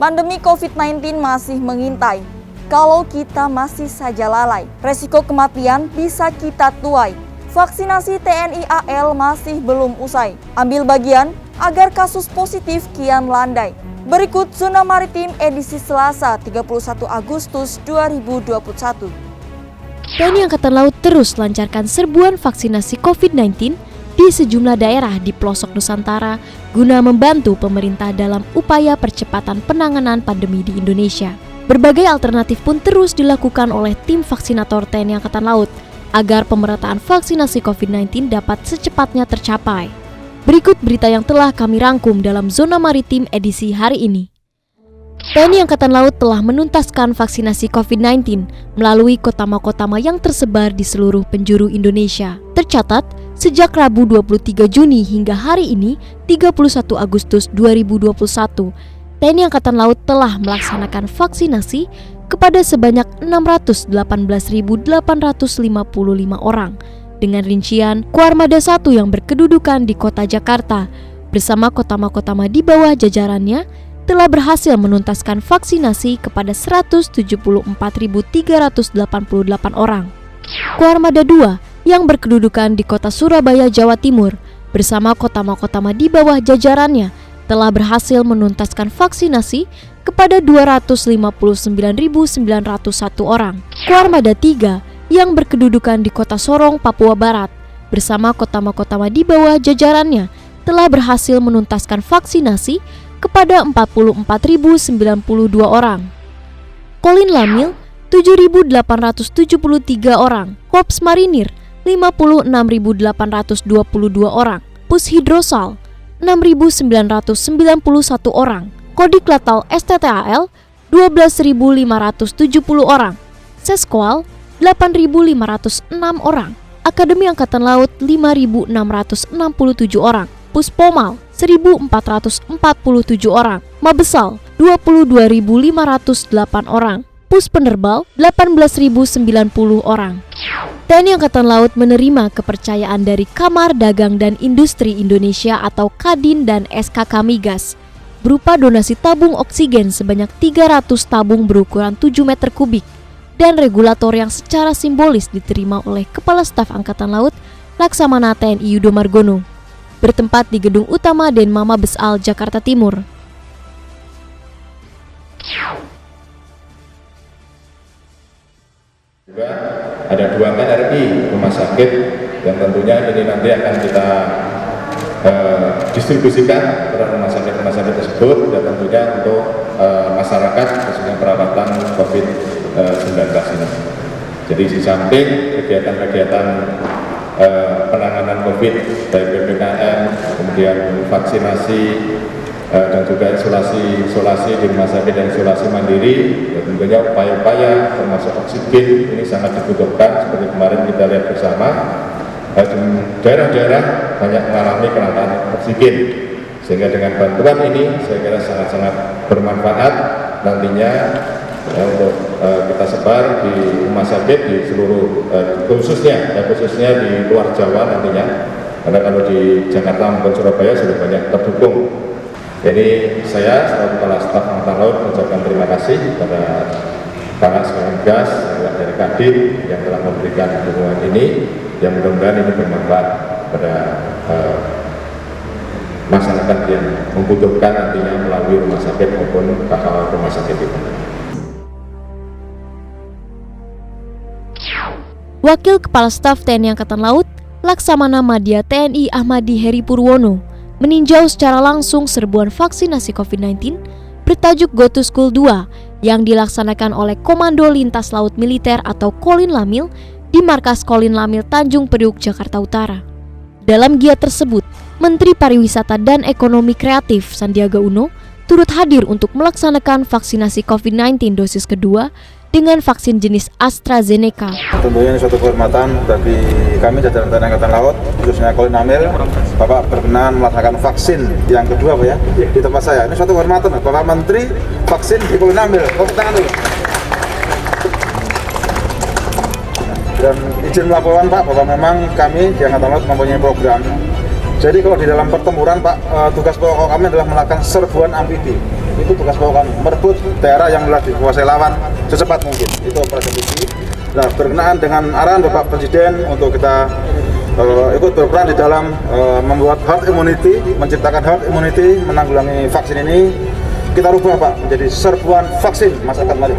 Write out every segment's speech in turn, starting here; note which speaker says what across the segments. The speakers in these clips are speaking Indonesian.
Speaker 1: Pandemi COVID-19 masih mengintai. Kalau kita masih saja lalai, resiko kematian bisa kita tuai. Vaksinasi TNI AL masih belum usai. Ambil bagian agar kasus positif kian landai. Berikut Zona Maritim edisi Selasa 31 Agustus 2021.
Speaker 2: TNI Angkatan Laut terus lancarkan serbuan vaksinasi COVID-19 di sejumlah daerah di pelosok Nusantara guna membantu pemerintah dalam upaya percepatan penanganan pandemi di Indonesia. Berbagai alternatif pun terus dilakukan oleh tim vaksinator TNI Angkatan Laut agar pemerataan vaksinasi COVID-19 dapat secepatnya tercapai. Berikut berita yang telah kami rangkum dalam Zona Maritim edisi hari ini. TNI Angkatan Laut telah menuntaskan vaksinasi COVID-19 melalui kotama-kotama yang tersebar di seluruh penjuru Indonesia. Tercatat, sejak Rabu 23 Juni hingga hari ini, 31 Agustus 2021, TNI Angkatan Laut telah melaksanakan vaksinasi kepada sebanyak 618.855 orang dengan rincian Koarmada 1 yang berkedudukan di Kota Jakarta bersama kotama-kotama di bawah jajarannya telah berhasil menuntaskan vaksinasi kepada 174.388 orang. Koarmada 2 yang berkedudukan di Kota Surabaya, Jawa Timur bersama kotama-kotama di bawah jajarannya telah berhasil menuntaskan vaksinasi kepada 259.901 orang. Koarmada 3 yang berkedudukan di Kota Sorong, Papua Barat bersama kotama-kotama di bawah jajarannya telah berhasil menuntaskan vaksinasi kepada 44.092 orang. Kolin Lamil 7.873 orang, Korps Marinir 56.822 orang, Pus Hidrosal 6.991 orang, Kodik Latal STTAL 12.570 orang, Seskual 8.506 orang, Akademi Angkatan Laut 5.667 orang, Puspomal 1.447 orang, Mabesal 22.508 orang, Pus Penerbal 18.090 orang. TNI Angkatan Laut menerima kepercayaan dari Kamar Dagang dan Industri Indonesia atau Kadin dan SKK Migas berupa donasi tabung oksigen sebanyak 300 tabung berukuran 7 meter kubik dan regulator yang secara simbolis diterima oleh Kepala Staf Angkatan Laut Laksamana TNI Yudo Margono bertempat di Gedung Utama Denma Mabesal, Jakarta Timur.
Speaker 3: Juga ada 2 MRI rumah sakit yang tentunya ini nanti akan kita distribusikan kepada rumah sakit tersebut dan tentunya untuk masyarakat khususnya perawatan COVID-19 ini. Jadi di samping kegiatan-kegiatan penanganan COVID baik PPKM, kemudian vaksinasi dan juga isolasi di rumah sakit dan isolasi mandiri, dan tentunya upaya-upaya termasuk oksigen ini sangat dibutuhkan seperti kemarin kita lihat bersama. Daerah-daerah banyak mengalami kelangkaan oksigen sehingga dengan bantuan ini saya kira sangat-sangat bermanfaat nantinya untuk kita sebar di rumah sakit di seluruh khususnya di luar Jawa nantinya, karena kalau di Jakarta maupun Surabaya sudah banyak terdukung. Jadi saya selaku Kepala Staf Angkatan Laut mengucapkan terima kasih kepada Pak Gas dari Kadin yang telah memberikan dukungan ini, yang mudah-mudahan ini bermanfaat kepada masyarakat yang membutuhkan nantinya melalui rumah sakit maupun rumah sakit itu.
Speaker 2: Wakil Kepala Staf TNI Angkatan Laut Laksamana Madya TNI Ahmadi Heri Purwono meninjau secara langsung serbuan vaksinasi COVID-19 bertajuk Go to School 2 yang dilaksanakan oleh Komando Lintas Laut Militer atau Kolin Lamil di Markas Kolin Lamil Tanjung Priuk, Jakarta Utara. Dalam giat tersebut, Menteri Pariwisata dan Ekonomi Kreatif Sandiaga Uno turut hadir untuk melaksanakan vaksinasi COVID-19 dosis kedua dengan vaksin jenis AstraZeneca.
Speaker 4: Tentunya ini suatu kehormatan bagi kami jajaran TNI Angkatan Laut, khususnya Kolin Lamil. Bapak berkenan melaksanakan vaksin yang kedua, Pak ya, di tempat saya. Ini suatu kehormatan, Bapak Menteri vaksin di Kolin Lamil. Tepuk tangan dulu. Dan izin melaporkan Pak, bahwa memang kami di Angkatan Laut mempunyai program Jadi kalau di dalam pertempuran Pak, tugas pokok kami adalah melakukan serbuan amfibi. Itu tugas pokok kami, merebut daerah yang telah dikuasai lawan secepat mungkin. Itu operasi amfibi. Nah, berkenaan dengan arahan Bapak Presiden untuk kita ikut berperan di dalam membuat herd immunity, menciptakan herd immunity, menanggulangi vaksin ini, kita rubah Pak menjadi serbuan vaksin masyarakat mari.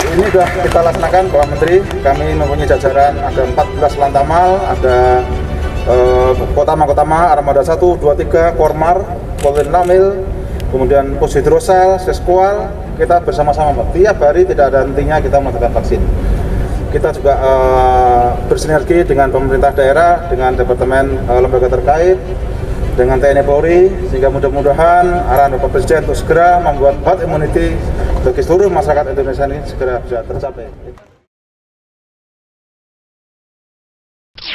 Speaker 4: Ini sudah kita laksanakan Bapak Menteri, kami mempunyai jajaran ada 14 Lantamal, ada Kotama, Armada 1, 2, 3, Kormar, Polres Namil, kemudian Pos Hidrosel, Seskual, kita bersama-sama Pak. Tiap hari tidak ada hentinya kita melakukan vaksin. Kita juga bersinergi dengan pemerintah daerah, dengan departemen lembaga terkait, dengan TNI Polri, sehingga mudah-mudahan arahan Bapak Presiden untuk segera membuat herd immunity bagi seluruh masyarakat Indonesia ini segera bisa tercapai.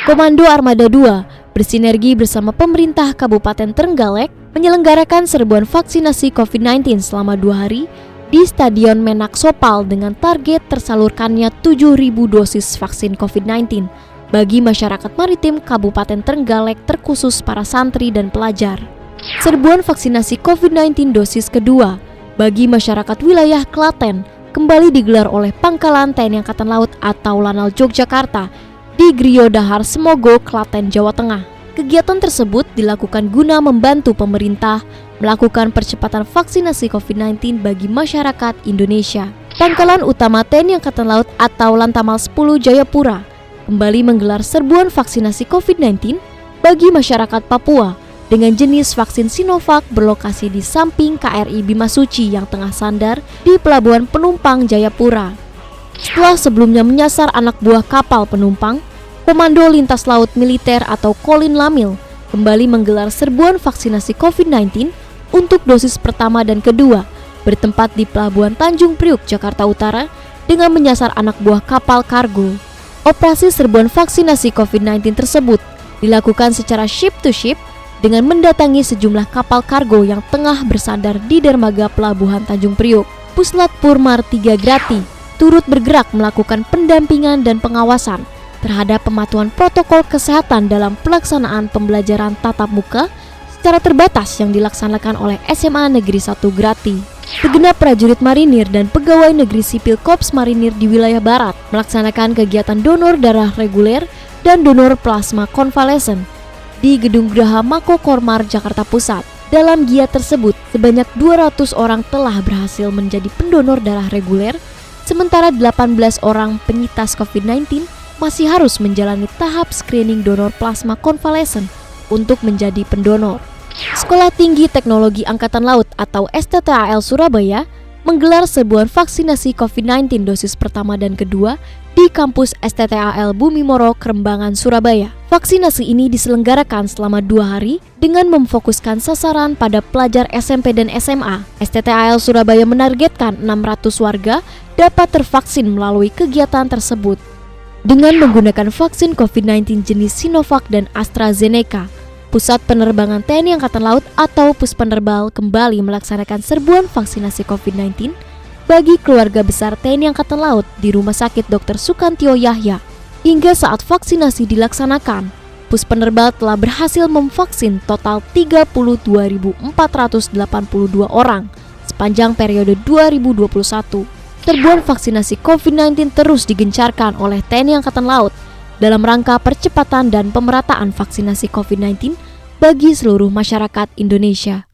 Speaker 2: Komando Armada 2 bersinergi bersama pemerintah Kabupaten Trenggalek menyelenggarakan serbuan vaksinasi COVID-19 selama 2 hari di Stadion Menak Sopal dengan target tersalurkannya 7.000 dosis vaksin COVID-19 bagi masyarakat maritim Kabupaten Trenggalek terkhusus para santri dan pelajar. Serbuan vaksinasi COVID-19 dosis kedua bagi masyarakat wilayah Klaten kembali digelar oleh Pangkalan TNI Angkatan Laut atau Lanal Yogyakarta di Griyo Dahar Semogo, Klaten, Jawa Tengah. Kegiatan tersebut dilakukan guna membantu pemerintah melakukan percepatan vaksinasi COVID-19 bagi masyarakat Indonesia. Pangkalan Utama TNI Angkatan Laut atau Lantamal 10 Jayapura kembali menggelar serbuan vaksinasi COVID-19 bagi masyarakat Papua dengan jenis vaksin Sinovac berlokasi di samping KRI Bimasuci yang tengah sandar di Pelabuhan Penumpang Jayapura. Setelah sebelumnya menyasar anak buah kapal penumpang, Komando Lintas Laut Militer atau Kolin Lamil kembali menggelar serbuan vaksinasi COVID-19 untuk dosis pertama dan kedua bertempat di Pelabuhan Tanjung Priuk, Jakarta Utara dengan menyasar anak buah kapal kargo. Operasi serbuan vaksinasi COVID-19 tersebut dilakukan secara ship to ship dengan mendatangi sejumlah kapal kargo yang tengah bersandar di dermaga Pelabuhan Tanjung Priuk. Puslat Purmar 3 Grati turut bergerak melakukan pendampingan dan pengawasan terhadap pematuhan protokol kesehatan dalam pelaksanaan pembelajaran tatap muka secara terbatas yang dilaksanakan oleh SMA Negeri 1 Grati. Segenap prajurit marinir dan pegawai negeri sipil Korps Marinir di wilayah barat melaksanakan kegiatan donor darah reguler dan donor plasma konvalesen di Gedung Graha Mako Kormar, Jakarta Pusat. Dalam giat tersebut, sebanyak 200 orang telah berhasil menjadi pendonor darah reguler, sementara 18 orang penyintas COVID-19 masih harus menjalani tahap screening donor plasma konvalesen untuk menjadi pendonor. Sekolah Tinggi Teknologi Angkatan Laut atau STTAL Surabaya menggelar serbuan vaksinasi COVID-19 dosis pertama dan kedua di kampus STTAL Bumi Moro, Kerembangan, Surabaya. Vaksinasi ini diselenggarakan selama 2 hari dengan memfokuskan sasaran pada pelajar SMP dan SMA. STTAL Surabaya menargetkan 600 warga dapat tervaksin melalui kegiatan tersebut. Dengan menggunakan vaksin COVID-19 jenis Sinovac dan AstraZeneca, Pusat Penerbangan TNI Angkatan Laut atau Puspenerbal kembali melaksanakan serbuan vaksinasi COVID-19 bagi keluarga besar TNI Angkatan Laut di Rumah Sakit Dr. Sukantio Yahya. Hingga saat vaksinasi dilaksanakan, Puspenerbal telah berhasil memvaksin total 32.482 orang sepanjang periode 2021. Serbuan vaksinasi COVID-19 terus digencarkan oleh TNI Angkatan Laut dalam rangka percepatan dan pemerataan vaksinasi COVID-19 bagi seluruh masyarakat Indonesia.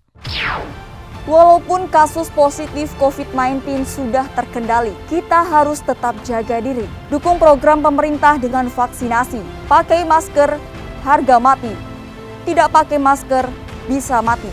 Speaker 1: Walaupun kasus positif COVID-19 sudah terkendali, kita harus tetap jaga diri. Dukung program pemerintah dengan vaksinasi. Pakai masker, harga mati. Tidak pakai masker, bisa mati.